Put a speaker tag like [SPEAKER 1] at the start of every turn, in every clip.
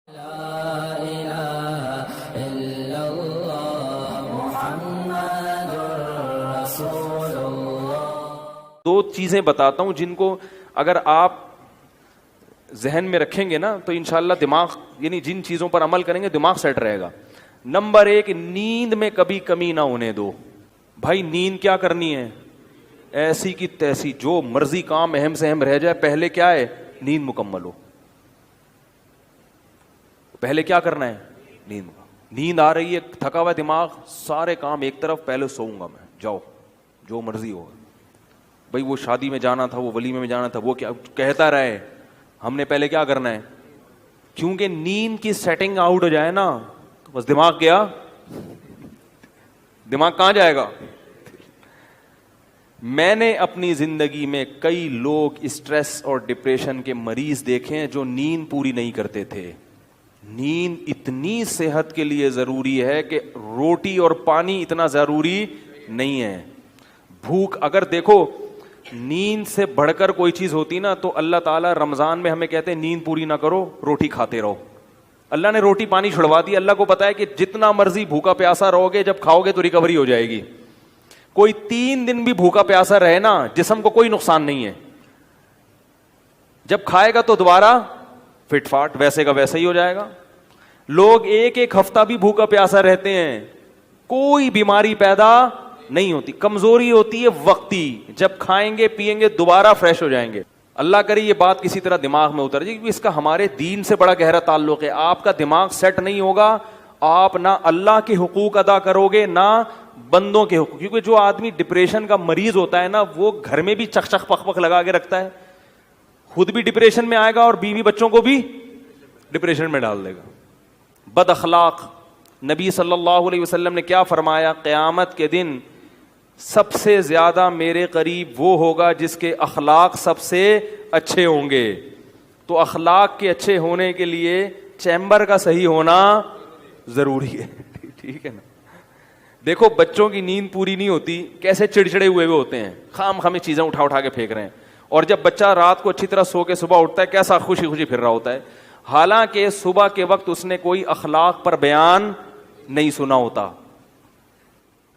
[SPEAKER 1] لا الہ الا اللہ محمد رسول اللہ۔
[SPEAKER 2] دو چیزیں بتاتا ہوں جن کو اگر آپ ذہن میں رکھیں گے نا تو انشاءاللہ دماغ، یعنی جن چیزوں پر عمل کریں گے دماغ سیٹ رہے گا۔ نمبر ایک، نیند میں کبھی کمی نہ ہونے دو۔ بھائی نیند کیا کرنی ہے؟ ایسی کی تیسی، جو مرضی کام اہم سے اہم رہ جائے، پہلے کیا ہے؟ نیند مکمل ہو۔ پہلے کیا کرنا ہے؟ نیند آ رہی ہے، تھکا ہوا دماغ، سارے کام ایک طرف، پہلے سوؤں گا میں، جاؤ جو مرضی ہوگا۔ بھائی وہ شادی میں جانا تھا، وہ ولیمے میں جانا تھا، وہ کیا کہتا رہے، ہم نے پہلے کیا کرنا ہے؟ کیونکہ نیند کی سیٹنگ آؤٹ ہو جائے نا تو بس دماغ گیا، دماغ کہاں جائے گا؟ میں نے اپنی زندگی میں کئی لوگ اسٹریس اور ڈپریشن کے مریض دیکھے ہیں جو نیند پوری نہیں کرتے تھے۔ نیند اتنی صحت کے لیے ضروری ہے کہ روٹی اور پانی اتنا ضروری نہیں ہے۔ بھوک، اگر دیکھو نیند سے بڑھ کر کوئی چیز ہوتی نا تو اللہ تعالیٰ رمضان میں ہمیں کہتے ہیں نیند پوری نہ کرو، روٹی کھاتے رہو۔ اللہ نے روٹی پانی چھڑوا دی۔ اللہ کو پتا ہے کہ جتنا مرضی بھوکا پیاسا رہو گے، جب کھاؤ گے تو ریکوری ہو جائے گی۔ کوئی 3 دن بھی بھوکا پیاسا رہے نا، جسم کو کوئی نقصان نہیں ہے، جب کھائے گا تو دوبارہ فٹ فاٹ ویسے کا ویسے ہی ہو جائے گا۔ لوگ ایک ہفتہ بھی بھوکا پیاسا رہتے ہیں، کوئی بیماری پیدا نہیں ہوتی، کمزوری ہوتی ہے وقتی، جب کھائیں گے پیئیں گے دوبارہ فریش ہو جائیں گے۔ اللہ کرے یہ بات کسی طرح دماغ میں اتر جائے، کیونکہ اس کا ہمارے دین سے بڑا گہرا تعلق ہے۔ آپ کا دماغ سیٹ نہیں ہوگا، آپ نہ اللہ کے حقوق ادا کرو گے نہ بندوں کے حقوق، کیونکہ جو آدمی ڈپریشن کا مریض ہوتا ہے نا، وہ گھر میں بھی چک چک پک پک لگا کے رکھتا ہے، خود بھی ڈپریشن میں آئے گا اور بیوی بچوں کو بھی ڈپریشن میں ڈال دے گا۔ بد اخلاق، نبی صلی اللہ علیہ وسلم نے کیا فرمایا؟ قیامت کے دن سب سے زیادہ میرے قریب وہ ہوگا جس کے اخلاق سب سے اچھے ہوں گے۔ تو اخلاق کے اچھے ہونے کے لیے چیمبر کا صحیح ہونا ضروری ہے، ٹھیک ہے نا؟ دیکھو بچوں کی نیند پوری نہیں ہوتی، کیسے چڑچڑے ہوئے ہوتے ہیں، خام خامے چیزیں اٹھا کے پھینک رہے ہیں، اور جب بچہ رات کو اچھی طرح سو کے صبح اٹھتا ہے کیسا خوشی خوشی پھر رہا ہوتا ہے، حالانکہ صبح کے وقت اس نے کوئی اخلاق پر بیان نہیں سنا ہوتا۔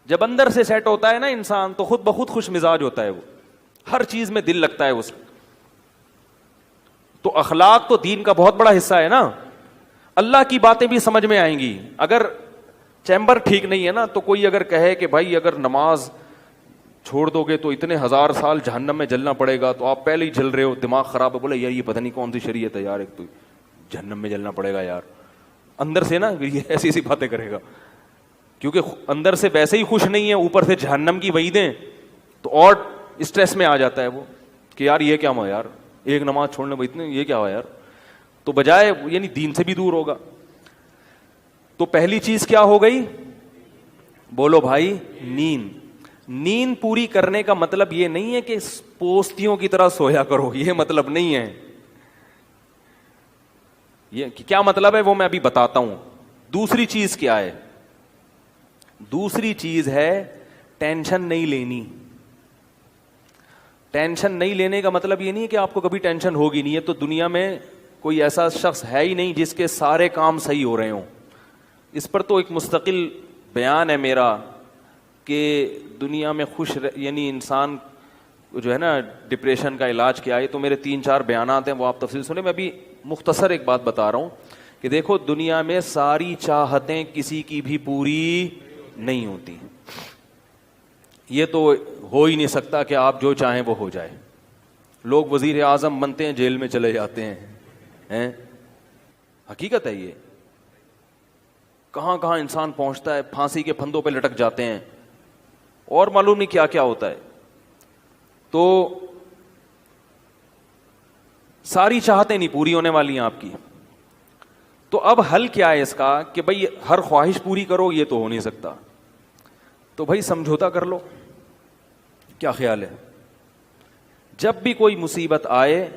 [SPEAKER 2] جب اندر سے سیٹ ہوتا ہے نا انسان تو خود بخود خوش مزاج ہوتا ہے، وہ ہر چیز میں دل لگتا ہے اس کا۔ تو اخلاق تو دین کا بہت بڑا حصہ ہے نا۔ اللہ کی باتیں بھی سمجھ میں آئیں گی۔ اگر چیمبر ٹھیک نہیں ہے نا تو کوئی اگر کہے کہ بھائی اگر نماز چھوڑ دو گے تو اتنے 1000 سال جہنم میں جلنا پڑے گا، تو آپ پہلے ہی جل رہے ہو، دماغ خراب ہے، بولے یار یہ پتہ نہیں کون سی شریعت ہے یار، ایک تو جہنم میں جلنا پڑے گا یار، اندر سے نا یہ ایسی ایسی باتیں کرے گا، کیونکہ اندر سے ویسے ہی خوش نہیں ہے، اوپر سے جہنم کی وعیدیں، تو اور اسٹریس میں آ جاتا ہے وہ کہ یار یہ کیا ہوا یار، ایک نماز چھوڑنے میں اتنے یہ کیا ہوا یار، تو بجائے یعنی دین سے بھی دور ہوگا۔ تو پہلی چیز کیا ہو گئی؟ بولو بھائی، نیند۔ نیند پوری کرنے کا مطلب یہ نہیں ہے کہ پوستیوں کی طرح سویا کرو، یہ مطلب نہیں ہے۔ یہ کیا مطلب ہے وہ میں ابھی بتاتا ہوں۔ دوسری چیز کیا ہے؟ دوسری چیز ہے ٹینشن نہیں لینی۔ ٹینشن نہیں لینے کا مطلب یہ نہیں ہے کہ آپ کو کبھی ٹینشن ہوگی نہیں ہے، تو دنیا میں کوئی ایسا شخص ہے ہی نہیں جس کے سارے کام صحیح ہو رہے ہوں۔ اس پر تو ایک مستقل بیان ہے میرا کہ دنیا میں یعنی انسان جو ہے نا ڈپریشن کا علاج کیا ہے، تو میرے 3-4 بیانات ہیں، وہ آپ تفصیل سنیں۔ میں ابھی مختصر ایک بات بتا رہا ہوں کہ دیکھو دنیا میں ساری چاہتیں کسی کی بھی پوری نہیں ہوتی، یہ تو ہو ہی نہیں سکتا کہ آپ جو چاہیں وہ ہو جائے۔ لوگ وزیر اعظم بنتے ہیں جیل میں چلے جاتے ہیں، حقیقت ہے یہ، کہاں کہاں انسان پہنچتا ہے، پھانسی کے پھندوں پہ لٹک جاتے ہیں، اور معلوم نہیں کیا کیا ہوتا ہے۔ تو ساری چاہتیں نہیں پوری ہونے والی ہیں آپ کی۔ تو اب حل کیا ہے اس کا کہ بھئی ہر خواہش پوری کرو، یہ تو ہو نہیں سکتا، تو بھائی سمجھوتا کر لو۔ کیا خیال ہے؟ جب بھی کوئی مصیبت آئے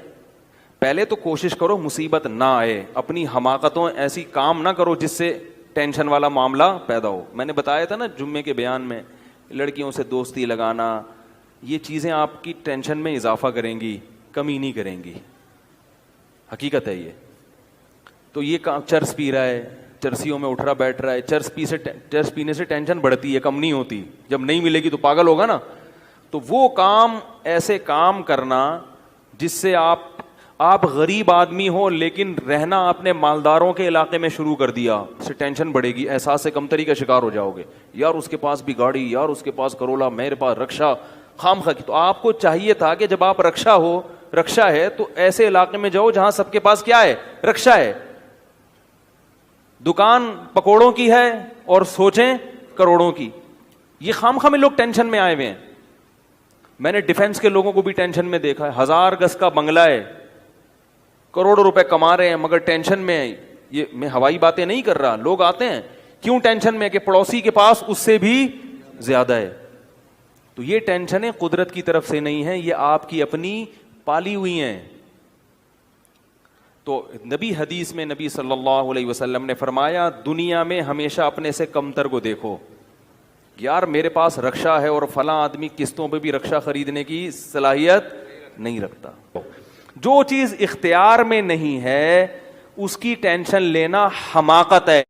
[SPEAKER 2] پہلے تو کوشش کرو مصیبت نہ آئے، اپنی حماقتوں ایسی کام نہ کرو جس سے ٹینشن والا معاملہ پیدا ہو۔ میں نے بتایا تھا نا جمعے کے بیان میں، لڑکیوں سے دوستی لگانا، یہ چیزیں آپ کی ٹینشن میں اضافہ کریں گی، کمی نہیں کریں گی، حقیقت ہے یہ۔ تو یہ چرس پی رہا ہے, چرسیوں میں اٹھ رہا بیٹھ رہا ہے, چرس پینے سے ٹینشن بڑھتی ہے, کم نہیں ہوتی. جب نہیں ملے گی تو پاگل ہوگا نا. تو وہ کام, ایسے کام کرنا جس سے آپ غریب آدمی ہو لیکن رہنا اپنے مالداروں کے علاقے میں شروع کر دیا, اس سے ٹینشن بڑھے گی, احساس کمتری کا شکار ہو جاؤ گے. یار اس کے پاس بھی گاڑی, یار اس کے پاس کرولا, میرے پاس رکشا, خام خواہ کی. تو آپ کو چاہیے تھا کہ جب آپ رکشا ہے تو ایسے علاقے میں جاؤ جہاں سب کے پاس کیا ہے, رکشا ہے. دکان پکوڑوں کی ہے اور سوچیں کروڑوں کی. یہ خام خواہ میں لوگ ٹینشن میں آئے ہوئے ہیں. میں نے ڈیفنس کے لوگوں کو بھی ٹینشن میں دیکھا ہے. 1000 گز کا بنگلہ ہے, کروڑوں روپے کما رہے ہیں مگر ٹینشن میں ہے. یہ میں ہوائی باتیں نہیں کر رہا, لوگ آتے ہیں کیوں ٹینشن میں کہ پڑوسی کے پاس اس سے بھی زیادہ ہے. تو یہ ٹینشنیں قدرت کی طرف سے نہیں ہیں, یہ آپ کی اپنی پالی ہوئی ہیں. تو حدیث میں نبی صلی اللہ علیہ وسلم نے فرمایا دنیا میں ہمیشہ اپنے سے کمتر کو دیکھو. یار میرے پاس رکشا ہے اور فلاں آدمی قسطوں پہ بھی رکشا خریدنے کی صلاحیت نہیں رکھتا. جو چیز اختیار میں نہیں ہے اس کی ٹینشن لینا حماقت ہے.